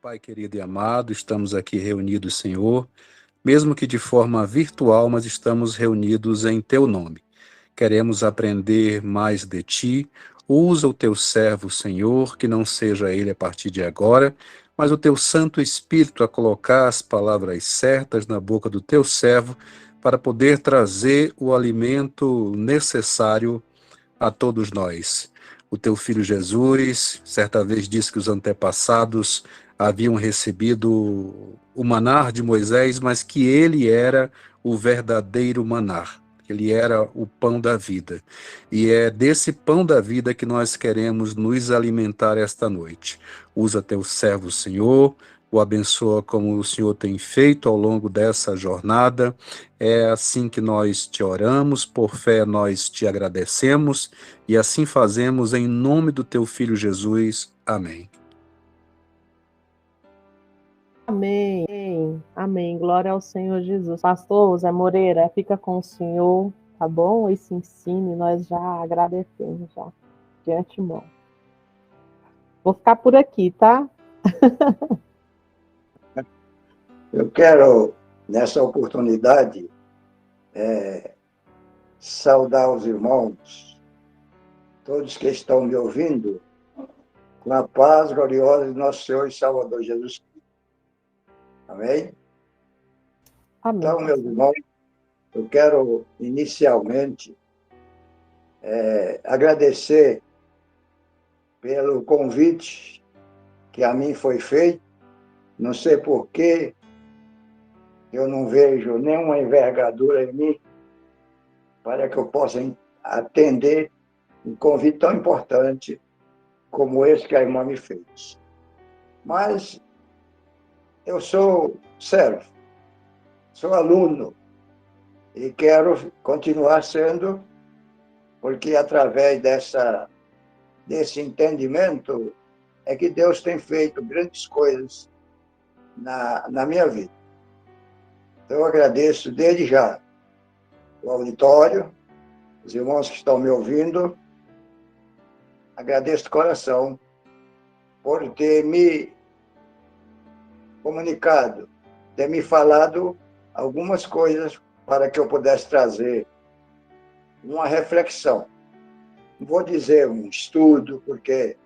Pai querido e amado, estamos aqui reunidos, Senhor, mesmo que de forma virtual, mas estamos reunidos em Teu nome. Queremos aprender mais de Ti. Usa o Teu servo, Senhor, que não seja ele a partir de agora, mas o Teu Santo Espírito a colocar as palavras certas na boca do Teu servo, para poder trazer o alimento necessário a todos nós. O teu filho Jesus, certa vez disse que os antepassados haviam recebido o manar de Moisés, mas que ele era o verdadeiro manar. Ele era o pão da vida. E é desse pão da vida que nós queremos nos alimentar esta noite. Usa teu servo, Senhor, o abençoa como o Senhor tem feito ao longo dessa jornada. É assim que nós te oramos, por fé nós te agradecemos e assim fazemos em nome do teu Filho Jesus. Amém. Amém, amém. Glória ao Senhor Jesus. Pastor Zé Moreira, fica com o Senhor, tá bom? E se ensine, nós já agradecemos já, de antemão. Vou ficar por aqui, tá? Eu quero, nessa oportunidade, saudar os irmãos, todos que estão me ouvindo, com a paz gloriosa de nosso Senhor e Salvador Jesus Cristo. Amém? Amém. Então, meus irmãos, eu quero inicialmente agradecer pelo convite que a mim foi feito. Não sei por que eu não vejo nenhuma envergadura em mim para que eu possa atender um convite tão importante como esse que a irmã me fez. Mas eu sou servo, sou aluno e quero continuar sendo, porque através desse entendimento é que Deus tem feito grandes coisas na minha vida. Então, eu agradeço desde já o auditório, os irmãos que estão me ouvindo. Agradeço de coração por ter me comunicado, ter me falado algumas coisas para que eu pudesse trazer uma reflexão. Não vou dizer um estudo, porque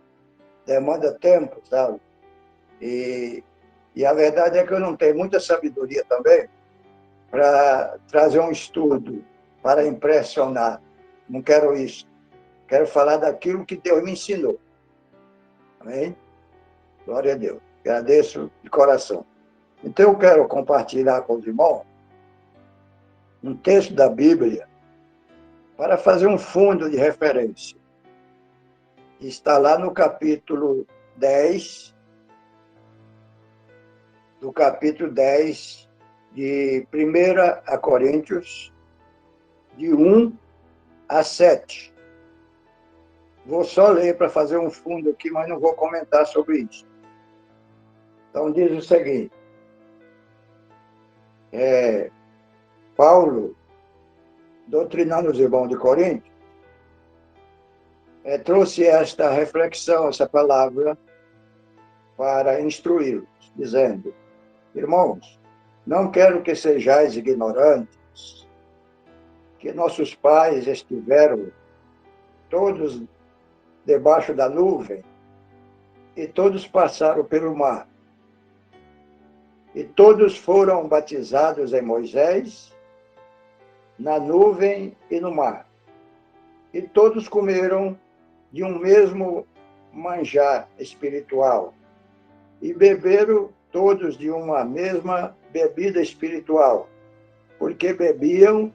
demanda tempo, sabe? E a verdade é que eu não tenho muita sabedoria também para trazer um estudo, para impressionar. Não quero isso. Quero falar daquilo que Deus me ensinou. Amém? Glória a Deus. Agradeço de coração. Então, eu quero compartilhar com os irmãos um texto da Bíblia para fazer um fundo de referência. Está lá no capítulo 10, do capítulo 10 de 1 Coríntios, de 1 a 7. Vou só ler para fazer um fundo aqui, mas não vou comentar sobre isso. Então, diz o seguinte. Paulo, doutrinando os irmãos de Corinto, trouxe esta reflexão, essa palavra, para instruí-los, dizendo: irmãos, não quero que sejais ignorantes, que nossos pais estiveram todos debaixo da nuvem e todos passaram pelo mar. E todos foram batizados em Moisés, na nuvem e no mar. E todos comeram de um mesmo manjar espiritual. E beberam todos de uma mesma bebida espiritual, porque bebiam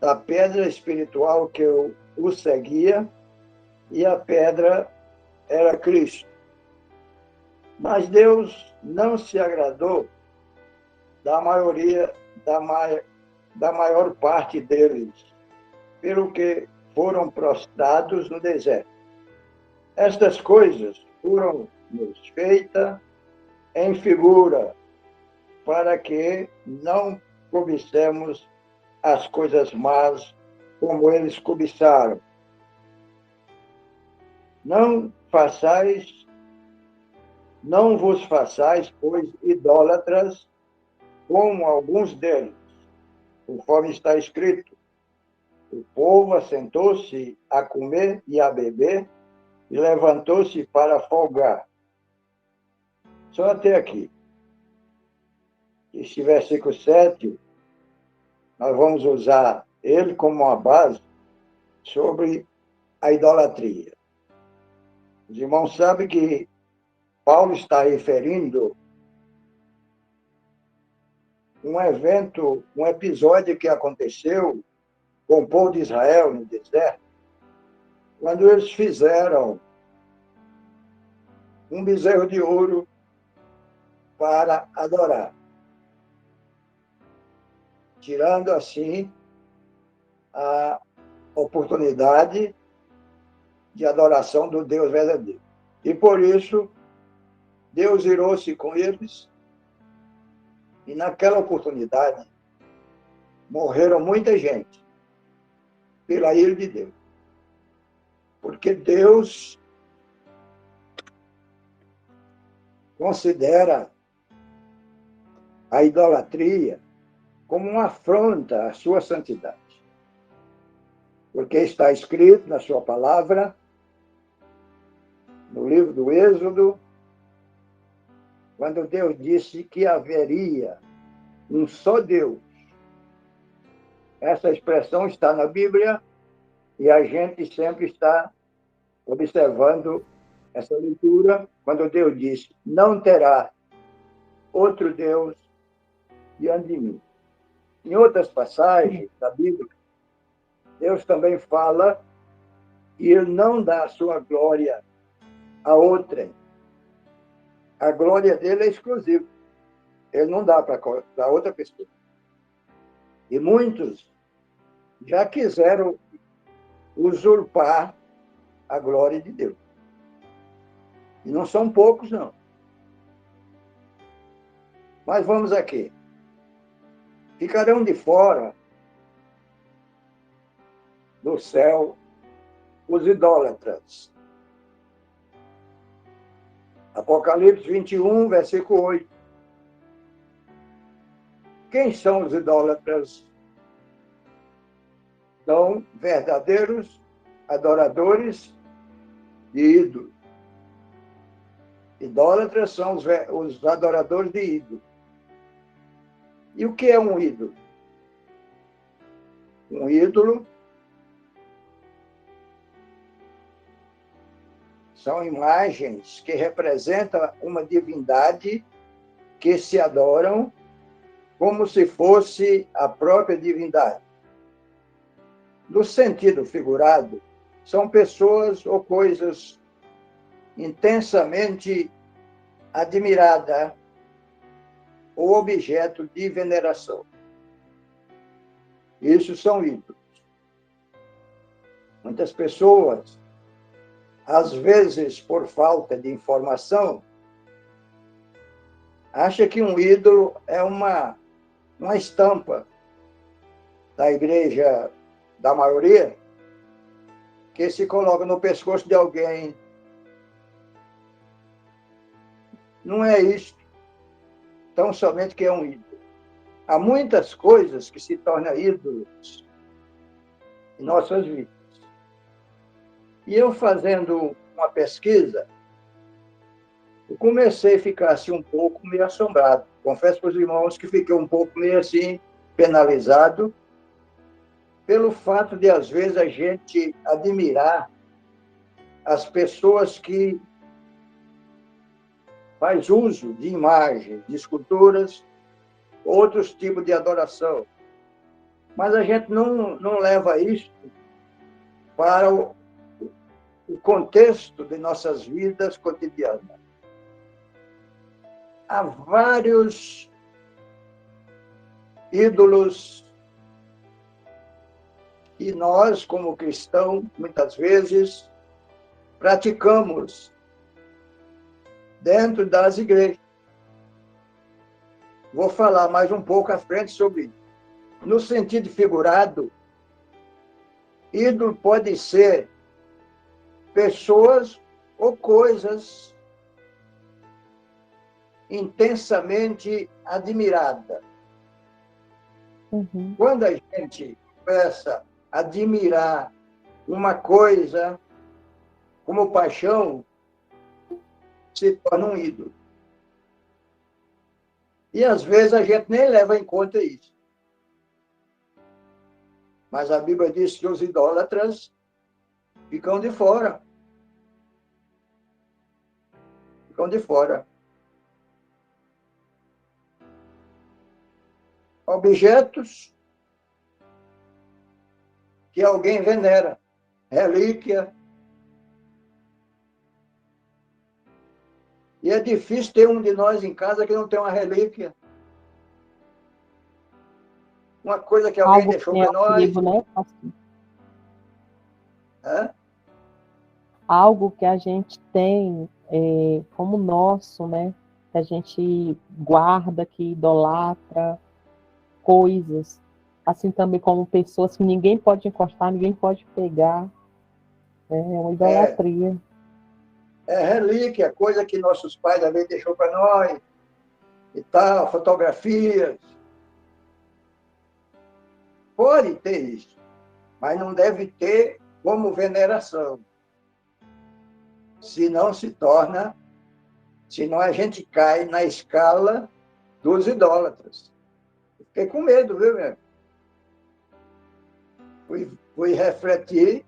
da pedra espiritual que o seguia, e a pedra era Cristo. Mas Deus não se agradou da maior parte deles, pelo que foram prostrados no deserto. Estas coisas foram-nos feitas em figura, para que não cobicemos as coisas más como eles cobiçaram. Não façais Não vos façais, pois, idólatras, como alguns deles, conforme está escrito. O povo assentou-se a comer e a beber, e levantou-se para folgar. Só até aqui. Este versículo 7, nós vamos usar ele como uma base sobre a idolatria. Os irmãos sabem que Paulo está referindo um evento, um episódio que aconteceu com o povo de Israel no deserto, quando eles fizeram um bezerro de ouro para adorar, tirando assim a oportunidade de adoração do Deus verdadeiro. E por isso, Deus irou-se com eles, e naquela oportunidade morreram muita gente pela ira de Deus. Porque Deus considera a idolatria como uma afronta à sua santidade. Porque está escrito na sua palavra, no livro do Êxodo, quando Deus disse que haveria um só Deus. Essa expressão está na Bíblia e a gente sempre está observando essa leitura, quando Deus disse: não terá outro Deus diante de mim. Em outras passagens da Bíblia, Deus também fala que Ele não dá a sua glória a outrem. A glória dele é exclusiva. Ele não dá para outra pessoa. E muitos já quiseram usurpar a glória de Deus. E não são poucos, não. Mas vamos aqui. Ficarão de fora do céu os idólatras. Apocalipse 21, versículo 8. Quem são os idólatras? São verdadeiros adoradores de ídolos. Idólatras são os adoradores de ídolos. E o que é um ídolo? Um ídolo são imagens que representam uma divindade que se adoram como se fosse a própria divindade. No sentido figurado, são pessoas ou coisas intensamente admiradas ou objeto de veneração. Isso são ídolos. Muitas pessoas, às vezes por falta de informação, acham que um ídolo é uma estampa da igreja da maioria, que se coloca no pescoço de alguém. Não é isso. Tão somente que é um ídolo. Há muitas coisas que se tornam ídolos em nossas vidas. E eu, fazendo uma pesquisa, eu comecei a ficar assim um pouco meio assombrado. Confesso para os irmãos que fiquei um pouco meio assim penalizado pelo fato de, às vezes, a gente admirar as pessoas que faz uso de imagens, de esculturas, outros tipos de adoração. Mas a gente não leva isso para o contexto de nossas vidas cotidianas. Há vários ídolos que nós, como cristãos, muitas vezes praticamos dentro das igrejas. Vou falar mais um pouco à frente sobre isso. No sentido figurado, ídolo pode ser pessoas ou coisas intensamente admirada. Uhum. Quando a gente começa a admirar uma coisa como paixão, se torna um ídolo. E às vezes a gente nem leva em conta isso. Mas a Bíblia diz que os idólatras ficam de fora. Ficam de fora. Objetos que alguém venera. Relíquia. E é difícil ter um de nós em casa que não tem uma relíquia. Uma coisa que alguém Algo deixou que é para nós. apego, né, pastor? Né? Algo que a gente tem como nosso, né? Que a gente guarda, que idolatra coisas. Assim também como pessoas que ninguém pode encostar, ninguém pode pegar. É uma idolatria. É relíquia, coisa que nossos pais também deixou para nós e tal, fotografias. Pode ter isso, mas não deve ter como veneração. Senão se torna, senão a gente cai na escala dos idólatras. Fiquei com medo, viu, meu? Fui refletir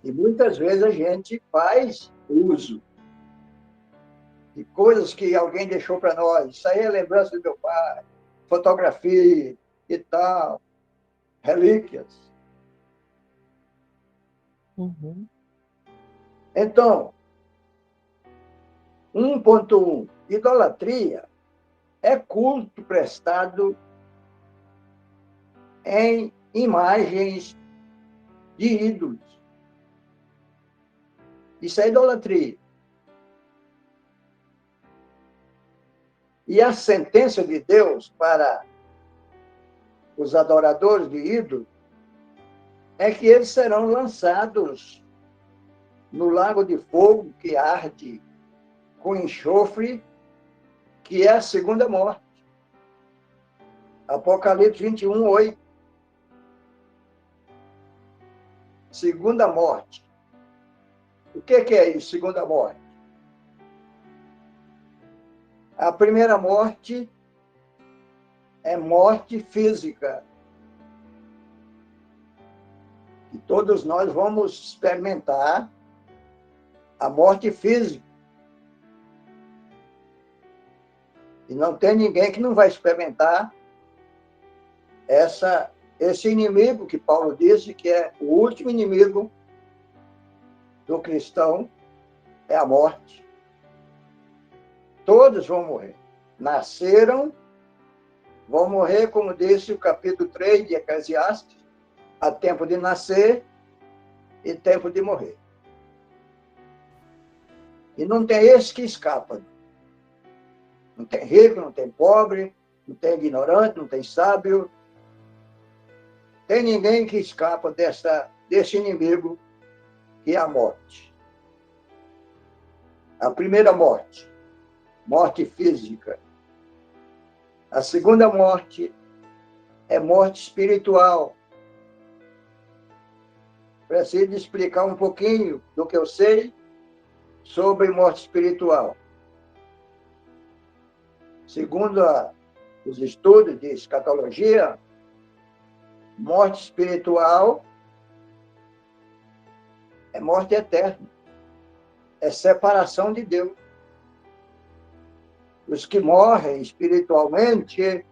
e muitas vezes a gente faz uso de coisas que alguém deixou para nós. Isso aí é lembrança do meu pai, fotografia e tal, relíquias. Uhum. Então, 1.1, idolatria é culto prestado em imagens de ídolos. Isso é idolatria. E a sentença de Deus para os adoradores de ídolos é que eles serão lançados no lago de fogo que arde com enxofre, que é a segunda morte. Apocalipse 21, 8. Segunda morte. O que é isso, segunda morte? A primeira morte é morte física. E todos nós vamos experimentar a morte física. E não tem ninguém que não vai experimentar esse inimigo que Paulo disse que é o último inimigo do cristão, é a morte. Todos vão morrer. Nasceram, vão morrer, como disse o capítulo 3 de Eclesiastes, há tempo de nascer e tempo de morrer. E não tem esse que escapa. Não tem rico, não tem pobre, não tem ignorante, não tem sábio. Tem ninguém que escapa desse inimigo que é a morte. A primeira morte, morte física. A segunda morte é morte espiritual. Preciso explicar um pouquinho do que eu sei sobre morte espiritual. Segundo os estudos de escatologia, morte espiritual é morte eterna. É separação de Deus. Os que morrem espiritualmente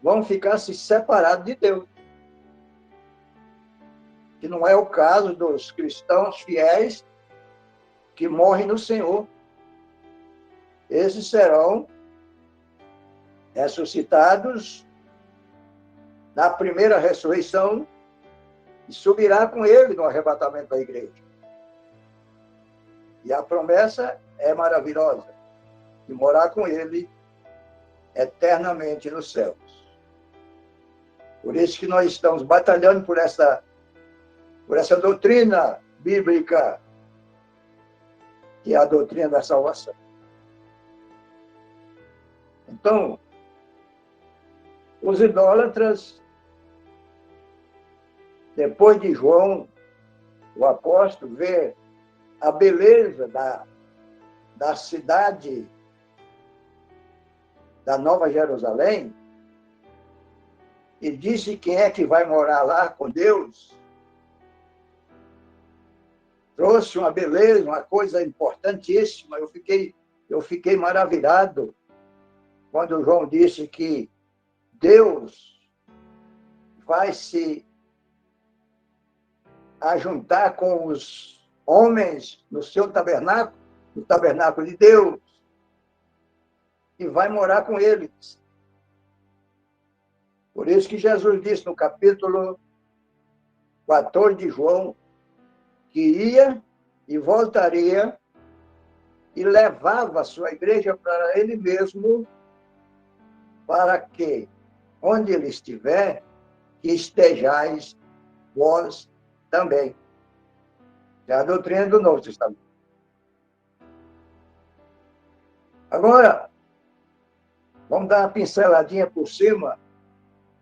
vão ficar se separados de Deus. Que não é o caso dos cristãos fiéis que morrem no Senhor. Esses serão ressuscitados na primeira ressurreição e subirá com ele no arrebatamento da igreja. E a promessa é maravilhosa, de morar com ele eternamente nos céus. Por isso que nós estamos batalhando por essa doutrina bíblica, que é a doutrina da salvação. Então, os idólatras, depois de João, o apóstolo, ver a beleza da cidade da Nova Jerusalém, e disse quem é que vai morar lá com Deus, trouxe uma beleza, uma coisa importantíssima. Eu fiquei maravilhado quando João disse que Deus vai se ajuntar com os homens no seu tabernáculo, no tabernáculo de Deus, e vai morar com eles. Por isso que Jesus disse no capítulo 14 de João, que ia e voltaria e levava a sua igreja para ele mesmo, para que, onde ele estiver, que estejais vós também. É a doutrina do Novo Testamento. Agora, vamos dar uma pinceladinha por cima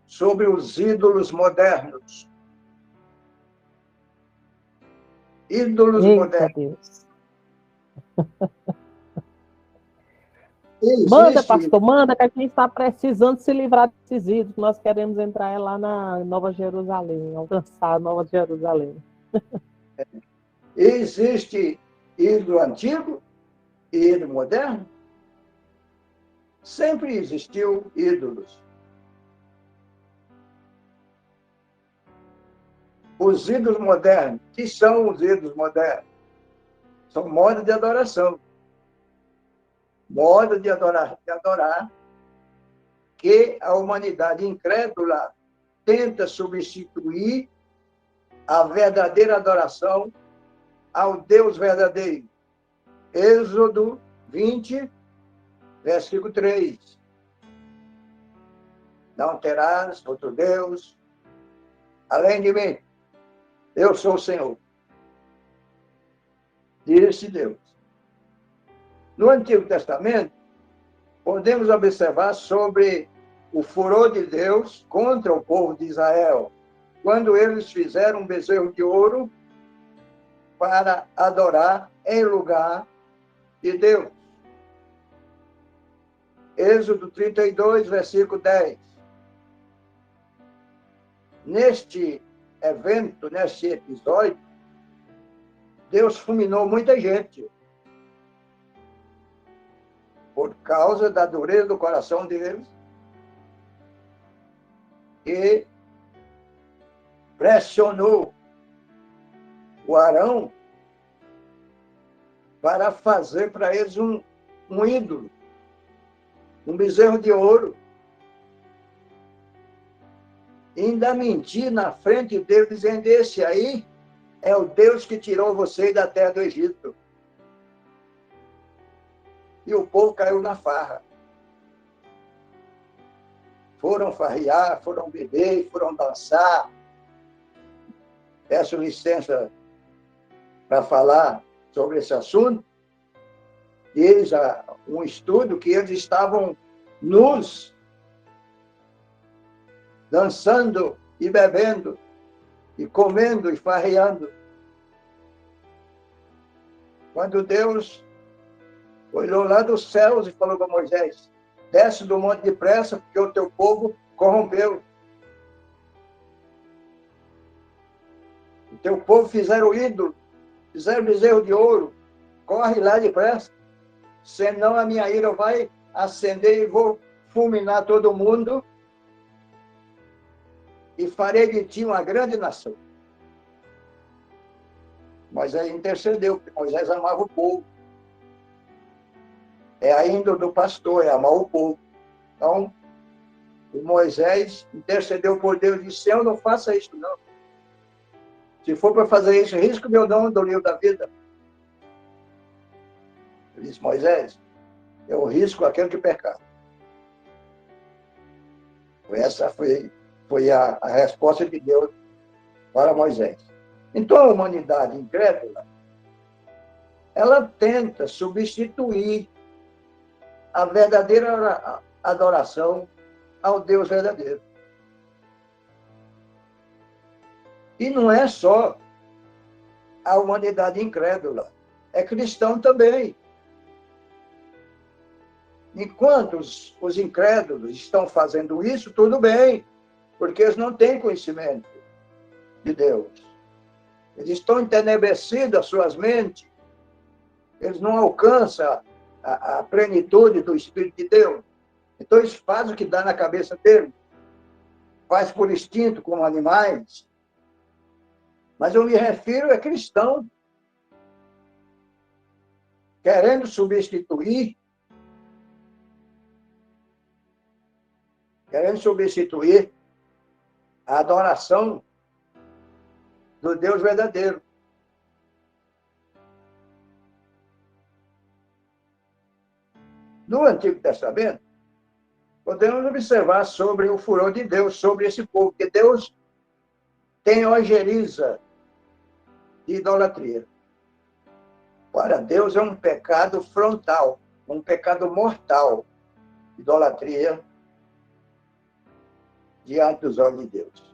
sobre os ídolos modernos. Ídolos Eita, modernos. Deus. Existe... Manda, pastor, manda, que a gente está precisando se livrar desses ídolos. Nós queremos entrar lá na Nova Jerusalém, alcançar a Nova Jerusalém. Existe ídolo antigo e ídolo moderno? Sempre existiu ídolos. Os ídolos modernos, que são os ídolos modernos? São modos de adoração. Modo de adorar, que a humanidade incrédula tenta substituir a verdadeira adoração ao Deus verdadeiro. Êxodo 20, versículo 3. Não terás outro Deus além de mim. Eu sou o Senhor. Disse Deus. No Antigo Testamento, podemos observar sobre o furor de Deus contra o povo de Israel, quando eles fizeram um bezerro de ouro para adorar em lugar de Deus. Êxodo 32, versículo 10. Neste evento, neste episódio, Deus fulminou muita gente por causa da dureza do coração deles, e pressionou o Arão para fazer para eles um ídolo, um bezerro de ouro. E ainda mentir na frente deles, dizendo: esse aí é o Deus que tirou vocês da terra do Egito. E o povo caiu na farra. Foram farrear, foram beber, foram dançar. Peço licença para falar sobre esse assunto. Diz um estudo que eles estavam nus, dançando e bebendo, e comendo e farreando. Quando Deus olhou lá dos céus e falou para Moisés: desce do monte depressa, porque o teu povo corrompeu. O teu povo fizeram ídolo, fizeram bezerro de ouro. Corre lá depressa, senão a minha ira vai acender e vou fulminar todo mundo e farei de ti uma grande nação. Moisés intercedeu, porque Moisés amava o povo. É a índole do pastor, é amar o povo. Então, o Moisés intercedeu por Deus e disse: Senhor, não faça isso, não. Se for para fazer isso, risco meu nome do livro da vida. Ele disse: Moisés, eu risco aquele que pecar. Essa foi a resposta de Deus para Moisés. Então, a humanidade incrédula, ela tenta substituir a verdadeira adoração ao Deus verdadeiro. E não é só a humanidade incrédula, é cristão também. Enquanto os incrédulos estão fazendo isso, tudo bem, porque eles não têm conhecimento de Deus. Eles estão entenebrecidos as suas mentes, eles não alcançam a plenitude do Espírito de Deus. Então eles fazem o que dá na cabeça deles, faz por instinto como animais. Mas eu me refiro a cristão, querendo substituir a adoração do Deus verdadeiro. No Antigo Testamento, podemos observar sobre o furor de Deus sobre esse povo, que Deus tem ojeriza de idolatria. Para Deus é um pecado frontal, um pecado mortal, idolatria diante dos olhos de Deus.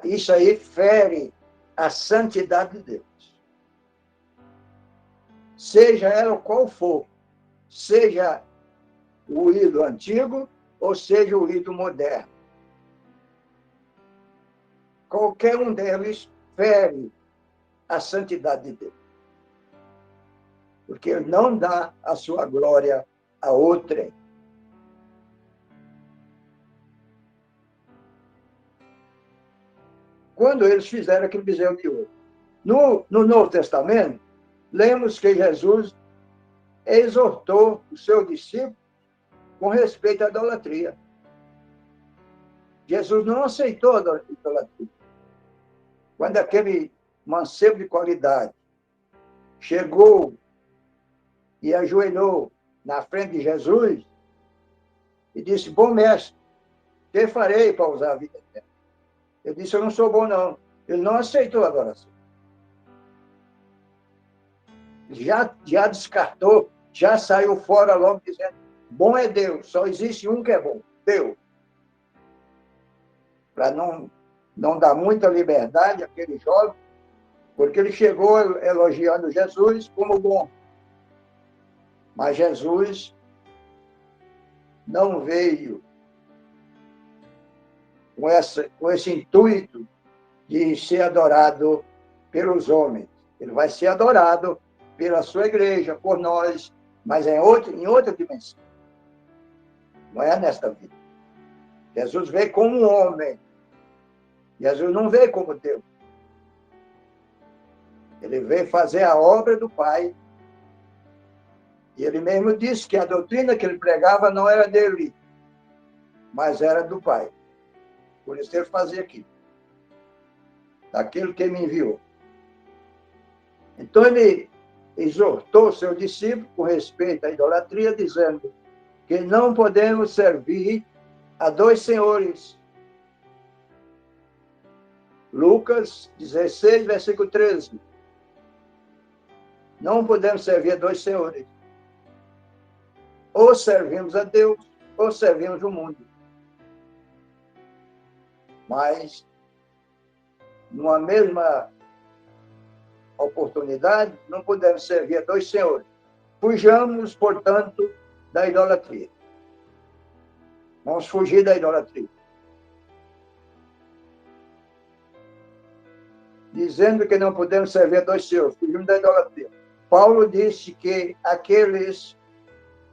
Isso aí fere a santidade de Deus. Seja ela qual for, seja o ídolo antigo ou seja o ídolo moderno. Qualquer um deles fere a santidade de Deus. Porque ele não dá a sua glória a outrem. Quando eles fizeram aquele bezerro de ouro. No Novo Testamento, lemos que Jesus exortou os seus discípulos com respeito à idolatria. Jesus não aceitou a idolatria. Quando aquele mancebo de qualidade chegou e ajoelhou na frente de Jesus e disse: bom mestre, o que farei para usar a vida eterna? Ele disse: eu não sou bom, não. Ele não aceitou a adoração. Já descartou, já saiu fora logo dizendo: bom é Deus, só existe um que é bom, Deus. Para não dar muita liberdade àquele jovem, porque ele chegou elogiando Jesus como bom. Mas Jesus não veio com esse intuito de ser adorado pelos homens. Ele vai ser adorado pela sua igreja, por nós, mas em outra dimensão. Não é nesta vida. Jesus veio como um homem. Jesus não veio como Deus. Ele veio fazer a obra do Pai. E ele mesmo disse que a doutrina que ele pregava não era dele, mas era do Pai. Por isso ele fazia aquilo. Daquilo que me enviou. Então ele exortou seu discípulo com respeito à idolatria, dizendo que não podemos servir a dois senhores. Lucas 16, versículo 13. Não podemos servir a dois senhores. Ou servimos a Deus, ou servimos o mundo. Mas, numa mesma oportunidade, não podemos servir a dois senhores. Fujamos, portanto, da idolatria. Vamos fugir da idolatria. Dizendo que não podemos servir a dois senhores, fugimos da idolatria. Paulo disse que aqueles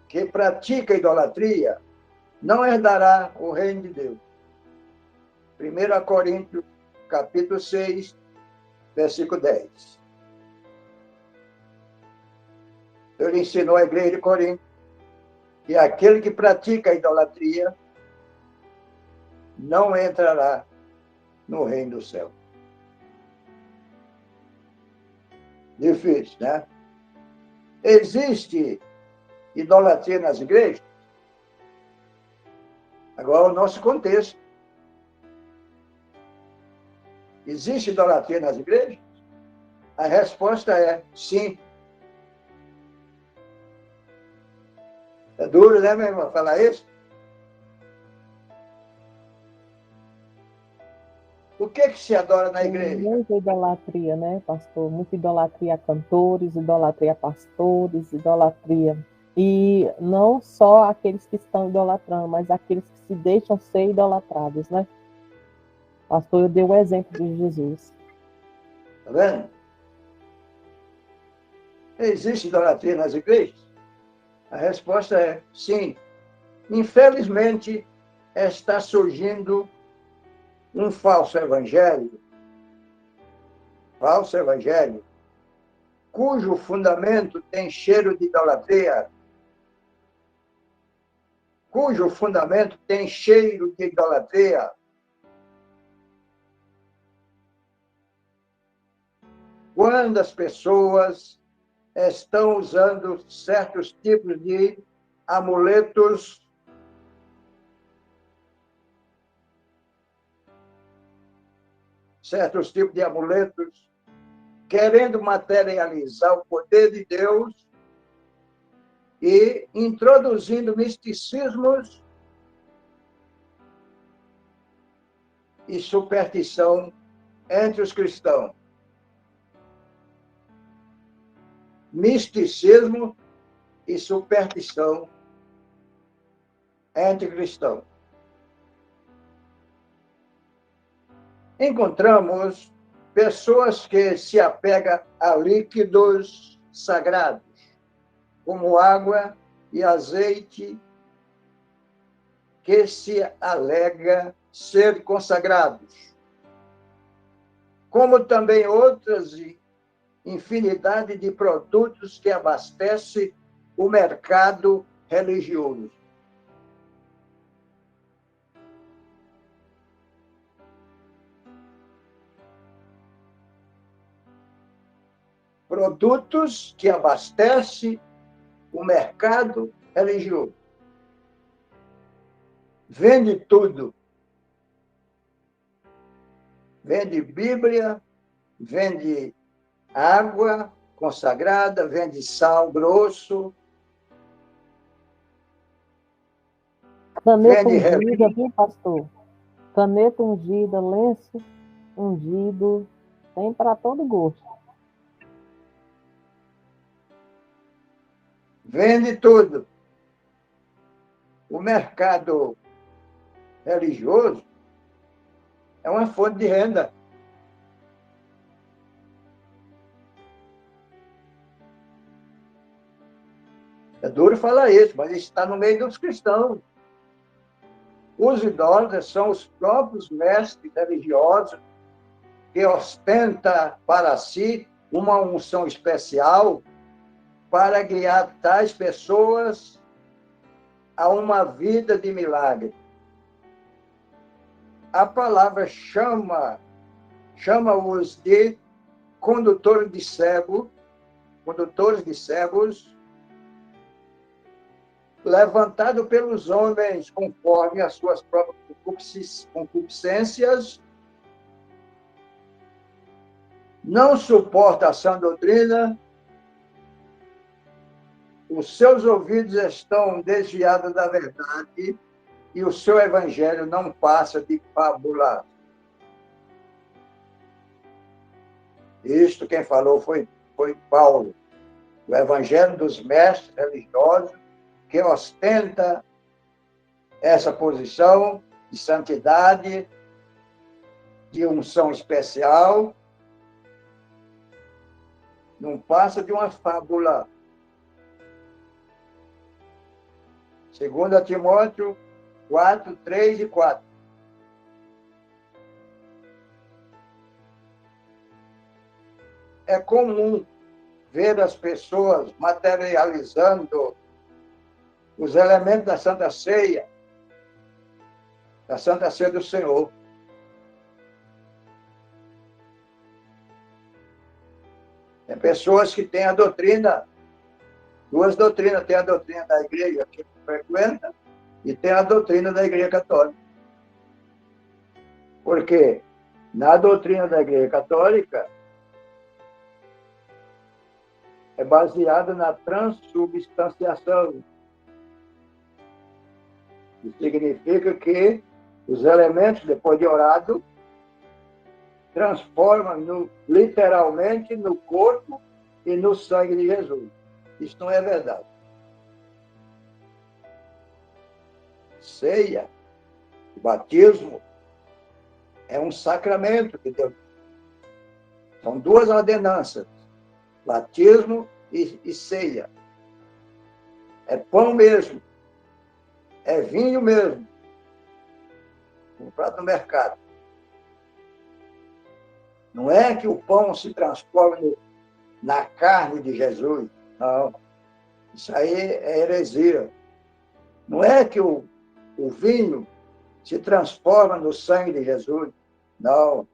que praticam idolatria não herdará o reino de Deus. 1 Coríntios, capítulo 6, versículo 10. Ele ensinou à igreja de Corinto que aquele que pratica a idolatria não entrará no reino do céu. Difícil, né? Existe idolatria nas igrejas? Agora, o nosso contexto. Existe idolatria nas igrejas? A resposta é sim. É duro, né, meu irmão, falar isso? O que se adora na Tem igreja? muita idolatria, né, pastor? Muita idolatria a cantores, idolatria a pastores, idolatria. E não só aqueles que estão idolatrando, mas aqueles que se deixam ser idolatrados, né? Pastor, eu dei o exemplo de Jesus. Tá vendo? Existe idolatria nas igrejas? A resposta é sim. Infelizmente, está surgindo um falso evangelho, cujo fundamento tem cheiro de idolatria, quando as pessoas estão usando certos tipos de amuletos querendo materializar o poder de Deus e introduzindo misticismos e superstição entre os cristãos. Misticismo e superstição entre cristãos. Encontramos pessoas que se apegam a líquidos sagrados, como água e azeite, que se alega ser consagrados, como também outras infinidade de produtos que abastecem o mercado religioso. Produtos que abastecem o mercado religioso. Vende tudo. Vende Bíblia, vende água consagrada, vende sal grosso, Caneta vende ungida, viu, pastor? Caneta ungida, lenço ungido, tem para todo gosto. vende tudo. O mercado religioso é uma fonte de renda. É duro falar isso, mas está no meio dos cristãos. Os idólatras são os próprios mestres religiosos que ostentam para si uma unção especial para guiar tais pessoas a uma vida de milagre. A palavra chama-os de condutores de cegos, levantado pelos homens conforme as suas próprias concupiscências, não suporta a sã doutrina, os seus ouvidos estão desviados da verdade e o seu evangelho não passa de fábula. Isto quem falou foi Paulo. O evangelho dos mestres religiosos que ostenta essa posição de santidade, de unção especial, não passa de uma fábula. 2 Timóteo 4, 3 e 4. É comum ver as pessoas materializando os elementos da Santa Ceia do Senhor. Tem pessoas que têm a doutrina, duas doutrinas, tem a doutrina da igreja que frequenta e tem a doutrina da igreja católica. Porque na doutrina da igreja católica é baseada na transubstanciação, Isso significa que os elementos, depois de orado, transformam literalmente no corpo e no sangue de Jesus. Isso não é verdade. Ceia, batismo, é um sacramento que Deus. São duas ordenanças, batismo e ceia. É pão mesmo, é vinho mesmo, comprado no mercado. Não é que o pão se transforme na carne de Jesus, não. Isso aí é heresia. Não é que o vinho se transforma no sangue de Jesus, não.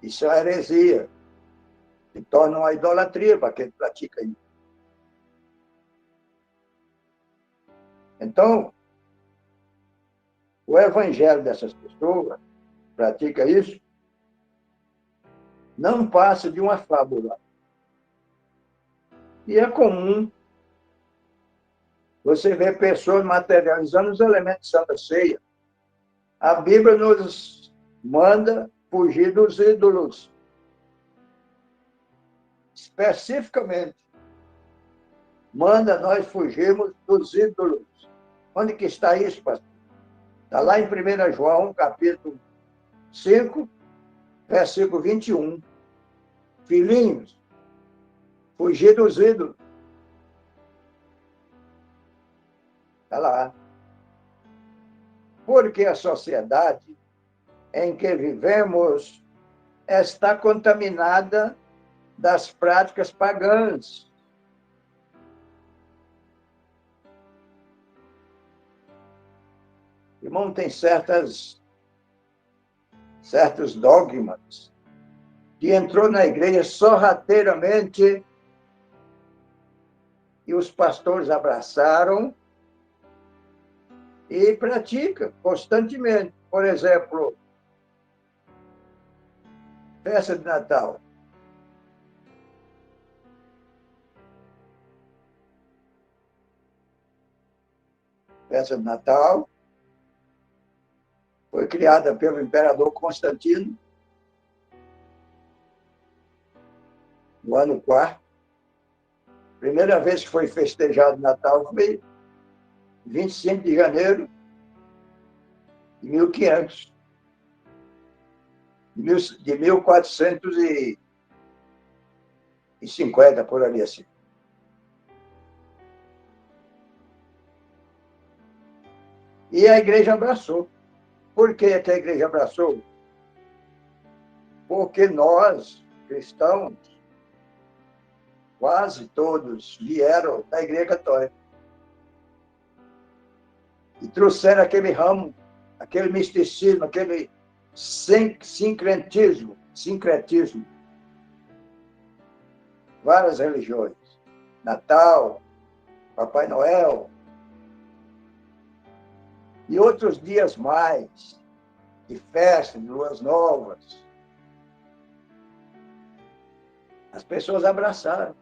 Isso é heresia. Se torna uma idolatria para quem pratica isso. Então, o evangelho dessas pessoas, pratica isso, não passa de uma fábula. E é comum você ver pessoas materializando os elementos da Santa Ceia. A Bíblia nos manda fugir dos ídolos. Especificamente, manda nós fugirmos dos ídolos. Onde que está isso, pastor? Está lá em 1 João, capítulo 5, versículo 21. Filhinhos, fugir dos ídolos. Está lá. Porque a sociedade em que vivemos está contaminada das práticas pagãs. Irmão, tem certos dogmas que entrou na igreja sorrateiramente e os pastores abraçaram e praticam constantemente. Por exemplo, festa de Natal. Festa de Natal foi criada pelo imperador Constantino, no ano 4º. Primeira vez que foi festejado Natal foi 25 de janeiro de 1500. De 1450, por ali assim. E a igreja abraçou. Por que a igreja abraçou? Porque nós, cristãos, quase todos vieram da Igreja Católica. E trouxeram aquele ramo, aquele misticismo, aquele sincretismo. Várias religiões. Natal, Papai Noel, e outros dias mais, de festa, de luas novas. As pessoas abraçaram.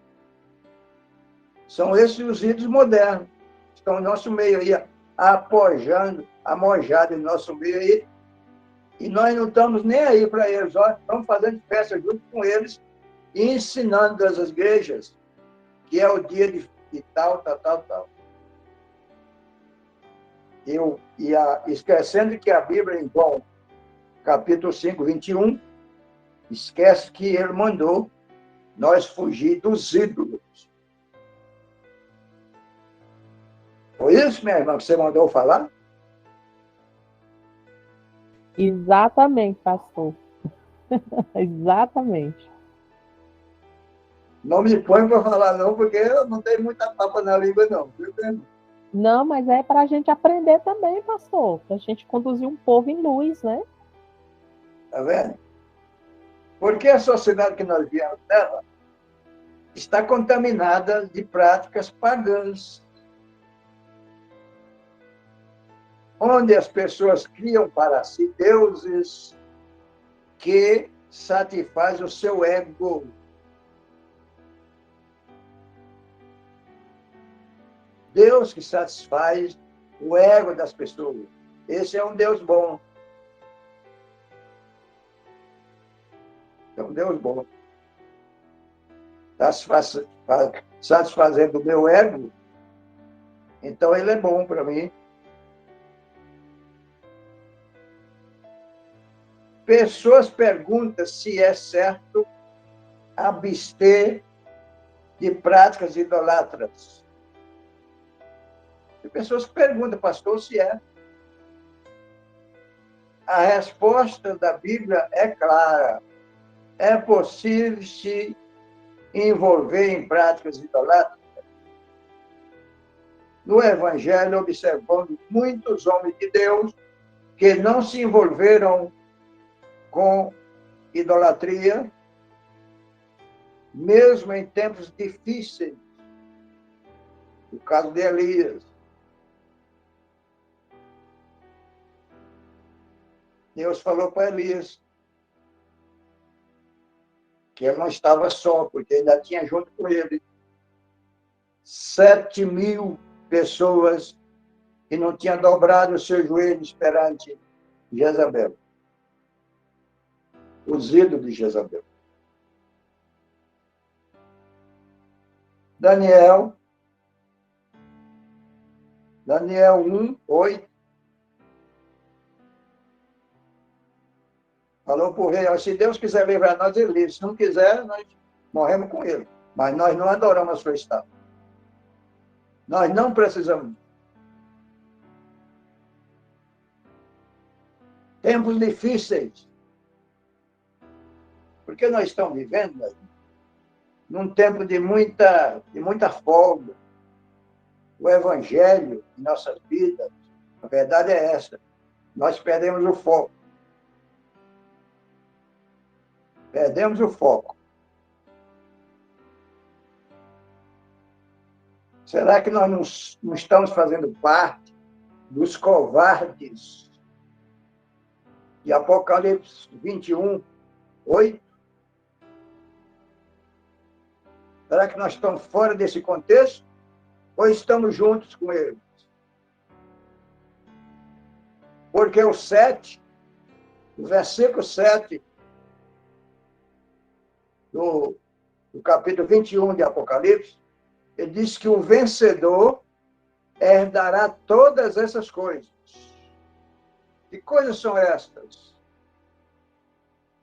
São esses os ídolos modernos. Estão no nosso meio aí, amojado em nosso meio aí. E nós não estamos nem aí para eles. Ó, estamos fazendo festa junto com eles e ensinando das igrejas que é o dia de tal. Esquecendo que a Bíblia, em João, capítulo 5, 21, esquece que ele mandou nós fugir dos ídolos. Foi isso, minha irmã, que você mandou falar? Exatamente, pastor. Exatamente. Não me põe para falar, não, porque eu não tenho muita papa na língua, não. Não, mas é para a gente aprender também, pastor. Para a gente conduzir um povo em luz, né? Tá vendo? Porque a sociedade que nós viemos dela está contaminada de práticas pagãs, onde as pessoas criam para si deuses que satisfazem o seu ego. Deus que satisfaz o ego das pessoas. Esse é um Deus bom. É um Deus bom. Satisfazendo o meu ego, então ele é bom para mim. Pessoas perguntam se é certo abster de práticas idolátricas. Tem pessoas que perguntam, pastor, se é. A resposta da Bíblia é clara. É possível se envolver em práticas idolátricas? No Evangelho, observamos muitos homens de Deus que não se envolveram com idolatria, mesmo em tempos difíceis. O caso de Elias. Deus falou para Elias que ele não estava só, porque ainda tinha junto com ele 7.000 pessoas que não tinham dobrado os seus joelhos perante Jezabel. Os ídolos de Jezabel. Daniel 1:8. Falou para o rei, se Deus quiser livrar nós, ele livra. Se não quiser, nós morremos com ele. Mas nós não adoramos a sua estátua. Nós não precisamos. Tempos difíceis. Porque nós estamos vivendo num tempo de muita folga. O Evangelho em nossas vidas, a verdade é essa. Nós perdemos o foco. Perdemos o foco. Será que nós não estamos fazendo parte dos covardes de Apocalipse 21:8? Será que nós estamos fora desse contexto? Ou estamos juntos com eles? Porque o versículo 7 do capítulo 21 de Apocalipse, ele diz que o vencedor herdará todas essas coisas. Que coisas são estas?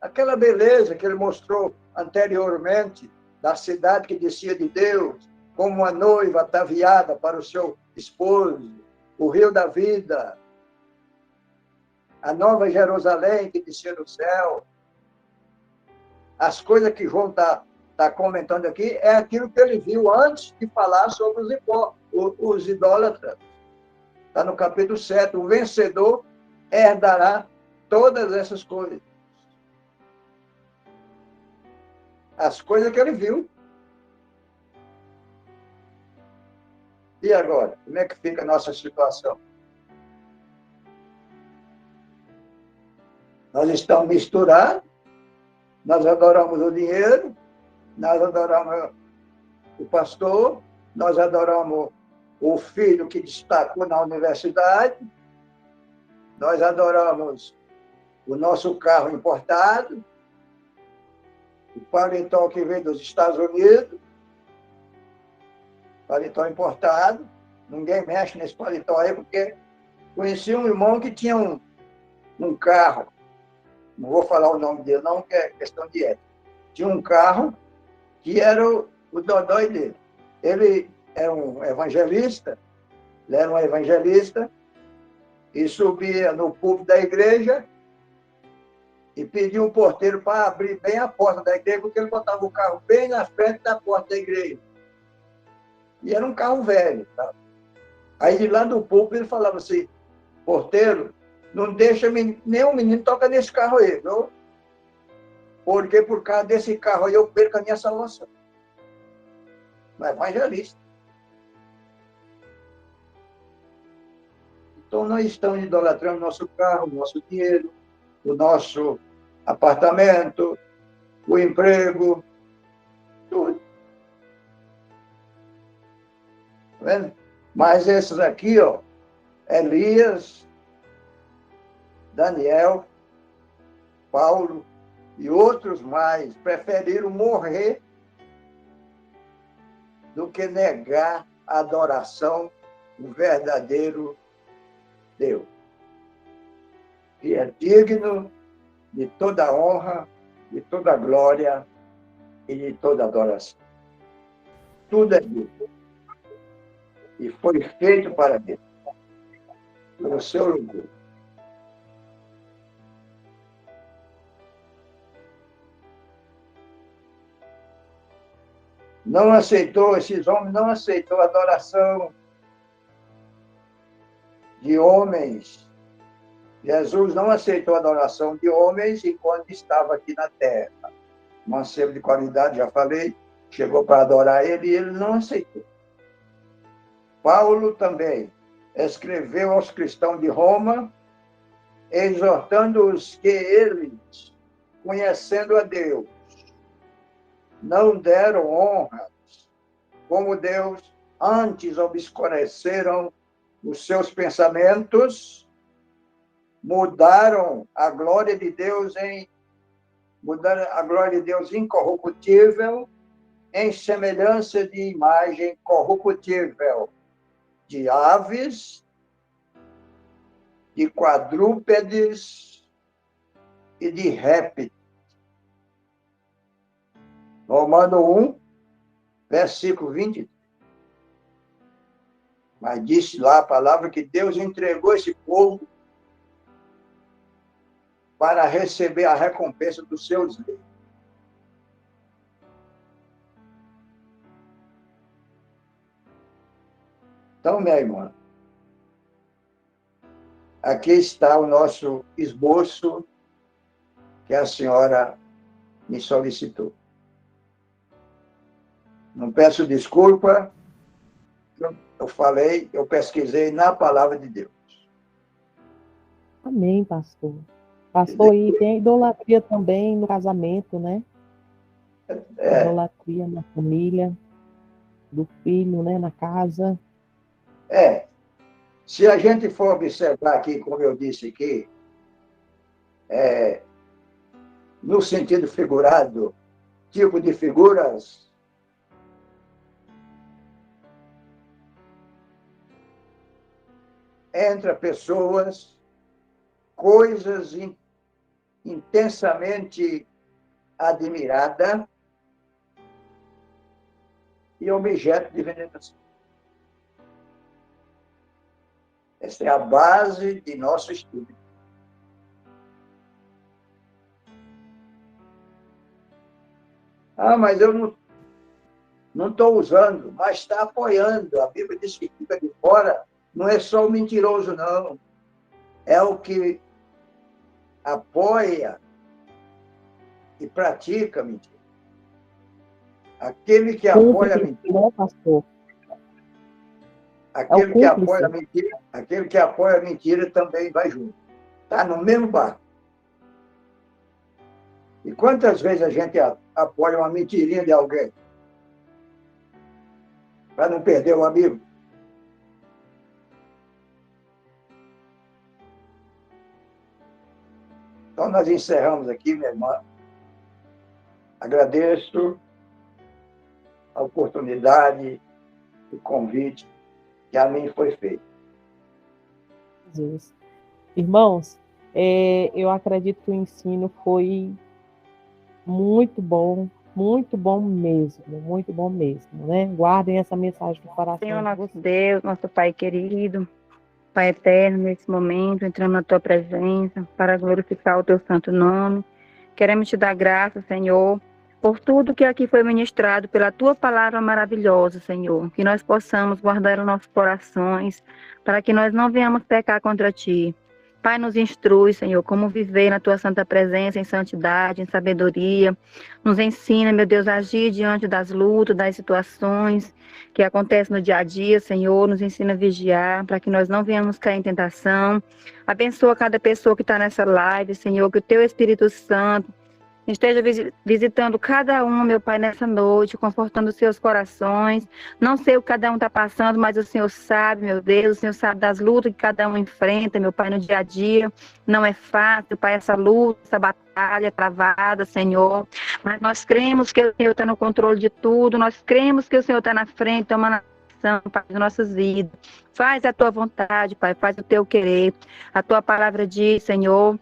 Aquela beleza que ele mostrou anteriormente da cidade que descia de Deus, como uma noiva ataviada para o seu esposo, o rio da vida, a nova Jerusalém que descia do céu. As coisas que João está comentando aqui é aquilo que ele viu antes de falar sobre os idólatras. Está no capítulo 7. O vencedor herdará todas essas coisas. As coisas que ele viu. E agora? Como é que fica a nossa situação? Nós estamos misturados. Nós adoramos o dinheiro, nós adoramos o pastor, nós adoramos o filho que destacou na universidade, nós adoramos o nosso carro importado, o paletó que vem dos Estados Unidos, paletó importado, ninguém mexe nesse paletó aí, porque conheci um irmão que tinha um carro, não vou falar o nome dele não, que é questão de ética. Tinha um carro que era o dodói dele. Ele era um evangelista e subia no púlpito da igreja e pedia um porteiro para abrir bem a porta da igreja, porque ele botava o carro bem na frente da porta da igreja. E era um carro velho. Tá? Aí de lá do púlpito ele falava assim, porteiro, não deixa nenhum menino tocar nesse carro aí, viu? Porque por causa desse carro aí eu perco a minha salvação. Não é evangelista. Então nós estamos idolatrando nosso carro, nosso dinheiro, o nosso apartamento, o emprego, tudo. Tá vendo? Mas esses aqui, ó, Elias Daniel, Paulo e outros mais preferiram morrer do que negar a adoração do verdadeiro Deus, que é digno de toda honra, de toda glória e de toda adoração. Tudo é dele. E foi feito para Deus, pelo seu louvor. Não aceitou, esses homens não aceitou a adoração de homens. Jesus não aceitou a adoração de homens enquanto estava aqui na terra. Mancebo de qualidade, já falei, chegou para adorar ele e ele não aceitou. Paulo também escreveu aos cristãos de Roma, exortando-os que eles, conhecendo a Deus, não deram honras como Deus, antes obscureceram os seus pensamentos, mudaram a glória de Deus incorruptível em semelhança de imagem corruptível de aves, de quadrúpedes e de répteis. Romano 1, versículo 23. Mas disse lá a palavra que Deus entregou esse povo para receber a recompensa dos seus erros. Então, minha irmã, aqui está o nosso esboço que a senhora me solicitou. Não peço desculpa, eu falei, eu pesquisei na palavra de Deus. Amém, pastor. Pastor, e tem idolatria também no casamento, né? Idolatria na família, do filho, né? Na casa. Se a gente for observar aqui, como eu disse aqui, no sentido figurado, tipo de figuras, entre pessoas, coisas intensamente admiradas e objeto de veneração. Essa é a base de nosso estudo. Ah, mas eu não estou usando, mas está apoiando. A Bíblia diz que fica de fora. Não é só o mentiroso, não. É o que apoia e pratica a mentira. Aquele que apoia a mentira. Né, pastor? Aquele que apoia a mentira também vai junto. Está no mesmo barco. E quantas vezes a gente apoia uma mentirinha de alguém? Para não perder o amigo? Então, nós encerramos aqui, minha irmã. Agradeço a oportunidade, o convite que a mim foi feito. Jesus. Irmãos, eu acredito que o ensino foi muito bom mesmo, né? Guardem essa mensagem no coração. Senhor, nosso Deus, nosso Pai querido, Pai eterno, nesse momento, entramos na Tua presença para glorificar o Teu santo nome. Queremos Te dar graças, Senhor, por tudo que aqui foi ministrado, pela Tua palavra maravilhosa, Senhor. Que nós possamos guardar os nossos corações, para que nós não venhamos pecar contra Ti. Pai, nos instrui, Senhor, como viver na Tua santa presença, em santidade, em sabedoria. Nos ensina, meu Deus, a agir diante das lutas, das situações que acontecem no dia a dia, Senhor. Nos ensina a vigiar, para que nós não venhamos cair em tentação. Abençoa cada pessoa que está nessa live, Senhor, que o Teu Espírito Santo Esteja visitando cada um, meu Pai, nessa noite, confortando os seus corações. Não sei o que cada um está passando, mas o Senhor sabe, meu Deus. O Senhor sabe das lutas que cada um enfrenta, meu Pai, no dia a dia. Não é fácil, Pai, essa luta, essa batalha travada, Senhor. Mas nós cremos que o Senhor está no controle de tudo. Nós cremos que o Senhor está na frente, tomando a ação, Pai, das nossas vidas. Faz a tua vontade, Pai, faz o teu querer. A tua palavra diz, Senhor,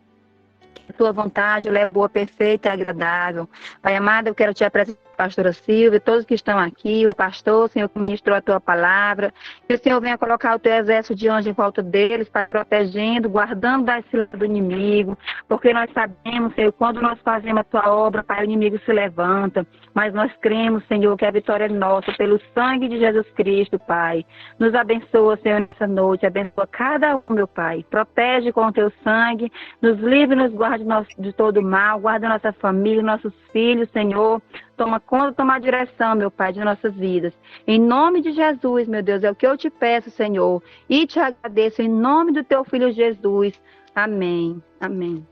a tua vontade ela é boa, perfeita e agradável. Pai amado, eu quero te apresentar a pastora Silvia, todos que estão aqui, o pastor, Senhor, que ministrou a tua palavra. Que o Senhor venha colocar o teu exército de anjos em volta deles, Pai, protegendo, guardando da cilada do inimigo. Porque nós sabemos, Senhor, quando nós fazemos a tua obra, Pai, o inimigo se levanta. Mas nós cremos, Senhor, que a vitória é nossa, pelo sangue de Jesus Cristo, Pai. Nos abençoa, Senhor, nessa noite. Abençoa cada um, meu Pai. Protege com o teu sangue. Nos livre e nos guarde de todo mal. Guarda nossa família, nossos filhos, Senhor. Toma conta, toma a direção, meu Pai, de nossas vidas. Em nome de Jesus, meu Deus, é o que eu te peço, Senhor. E te agradeço em nome do teu Filho Jesus. Amém. Amém.